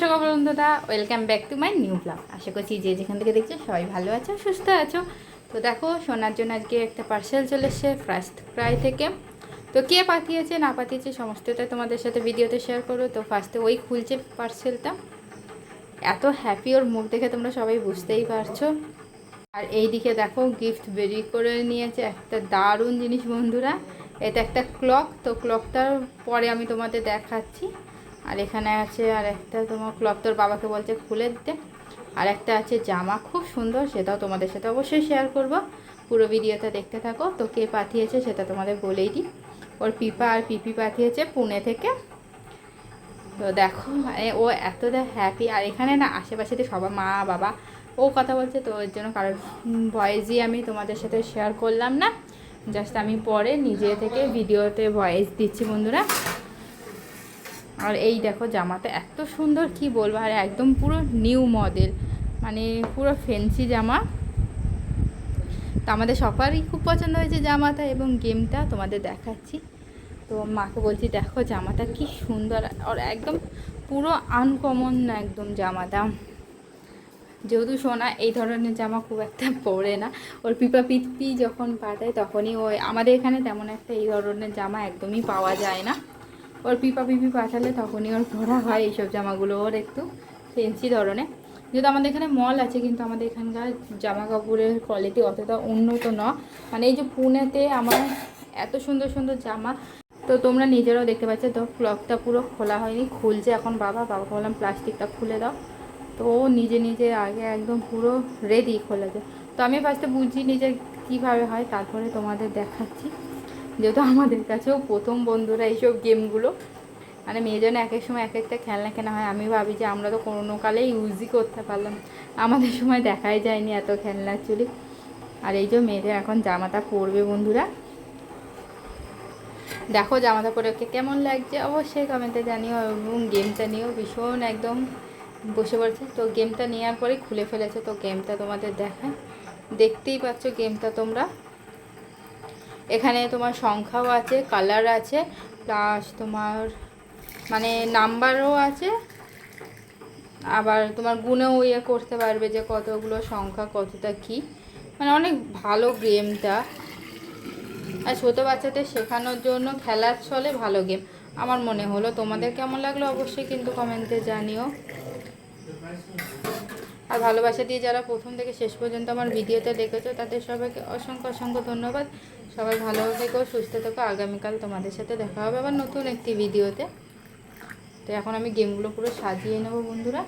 সকাল বন্ধুরা, welcome back to my new blog. আশা করছি যে যেখান থেকে দেখছো সবাই ভালো আছো, সুস্থ আছো। তো দেখো, শোনার জন্য আজকে একটা পার্সেল চলে এসছে ফার্স্ট ক্রাই থেকে। তো কে পাঠিয়েছে না পাঠিয়েছে সমস্তটা তোমাদের সাথে ভিডিওতে শেয়ার করো। তো ফার্স্টে ওই খুলছে পার্সেলটা, এত হ্যাপি ওর মুখ দেখে তোমরা সবাই বুঝতেই পারছো। আর এই দিকে দেখো গিফট বেরি করে নিয়েছে একটা দারুণ জিনিস বন্ধুরা। এটা একটা ক্লক, তো ক্লকটার পরে আমি তোমাদের দেখাচ্ছি। আর এখানে আছে আর একটা তোমার ক্লক, তোর বাবাকে বলছে খুলে দিতে। আর একটা আছে জামা, খুব সুন্দর, সেটাও তোমাদের সাথে অবশ্যই শেয়ার করব। পুরো ভিডিওটা দেখতে থাকো। তো কে পাঠিয়েছে সেটা তোমাদের বলেই দিই। ওর পিপা আর পিপি পাঠিয়েছে পুনে থেকে। তো দেখো মানে ও এতটা হ্যাপি। আর এখানে না আশেপাশেতে সবার মা বাবা ও কথা বলছে, তো এর জন্য কারোর ভয়েসই আমি তোমাদের সাথে শেয়ার করলাম না। জাস্ট আমি পরে নিজে থেকে ভিডিওতে ভয়েস দিচ্ছি বন্ধুরা। আর এই দেখো জামাটা এত সুন্দর কি বলবো, আর একদম পুরো নিউ মডেল, মানে পুরো ফ্যান্সি জামা। তো আমাদের সবারই খুব পছন্দ হয়েছে জামাটা এবং গেমটা তোমাদের দেখাচ্ছি। তো মাকে বলছি দেখো জামাটা কি সুন্দর, আর একদম পুরো আনকমন না একদম জামাটা। যেহেতু সোনা এই ধরনের জামা খুব একটা পরে না, ওর পিপা পিপি যখন পাঠায় তখনই ওই আমাদের এখানে তেমন একটা এই ধরনের জামা একদমই পাওয়া যায় না। ওর পিপা পিপি পাঠালে তখনই ওর পরা হয় এইসব জামাগুলো, ওর একটু ফেন্সি ধরনের। যেহেতু আমাদের এখানে মল আছে, কিন্তু আমাদের এখানকার জামা কাপড়ের কোয়ালিটি অতটা উন্নত নয়। মানে এই যে পুনেতে আমার এত সুন্দর সুন্দর জামা, তো তোমরা নিজেরাও দেখতে পাচ্ছ। তো ক্লকটা পুরো খোলা হয়নি, খুলছে এখন বাবাকে বললাম প্লাস্টিকটা খুলে দাও। তো ও নিজে নিজে আগে একদম পুরো রেডি খোলেছে। তো আমি ফার্স্টে বুঝিনি যে কীভাবে হয়, তারপরে তোমাদের দেখাচ্ছি। যেহেতু আমাদের কাছেও প্রথম বন্ধুরা এইসব গেমগুলো, মানে মেয়েজনে এক এক সময় এক একটা খেলনা কেনা হয়। আমি ভাবি যে আমরা তো কোনো কালে ইউজই করতে পারলাম, আমাদের সময় দেখাই যায়নি এত খেলনা চুরি। আর এই যে মেয়েদের এখন জামাটা পরবে বন্ধুরা। দেখো জামাটা পরে ওকে কেমন লাগছে অবশ্যই কমেন্টে জানিও, এবং গেমটা নিয়েও ভীষণ একদম বসে পড়ছে। তো গেমটা নেওয়ার পরে খুলে ফেলেছে, তো গেমটা তোমাদের দেখায়। দেখতেই পাচ্ছ গেমটা তোমরা। এখানে তোমার সংখ্যাও আছে, কালার আছে, প্লাস তোমার মানে নাম্বারও আছে। আবার তোমার গুণেও ইয়ে করতে পারবে যে কতগুলো সংখ্যা কতটা কি, মানে অনেক ভালো গেমটা। আর ছোটো বাচ্চাদের শেখানোর জন্য খেলার ছলে ভালো গেম আমার মনে হলো। তোমাদের কেমন লাগলো অবশ্যই কিন্তু কমেন্টে জানিও। আর ভালোবাসা দিয়ে যারা প্রথম থেকে শেষ পর্যন্ত আমার ভিডিওতে দেখেছো তাদের সবাইকে অসংখ্য অসংখ্য ধন্যবাদ। সবাই ভালো থেকো, সুস্থ থেকো। আগামীকাল তোমাদের সাথে দেখা হবে আবার নতুন একটি ভিডিওতে। তো এখন আমি গেমগুলো পুরো সাজিয়ে নেবো বন্ধুরা।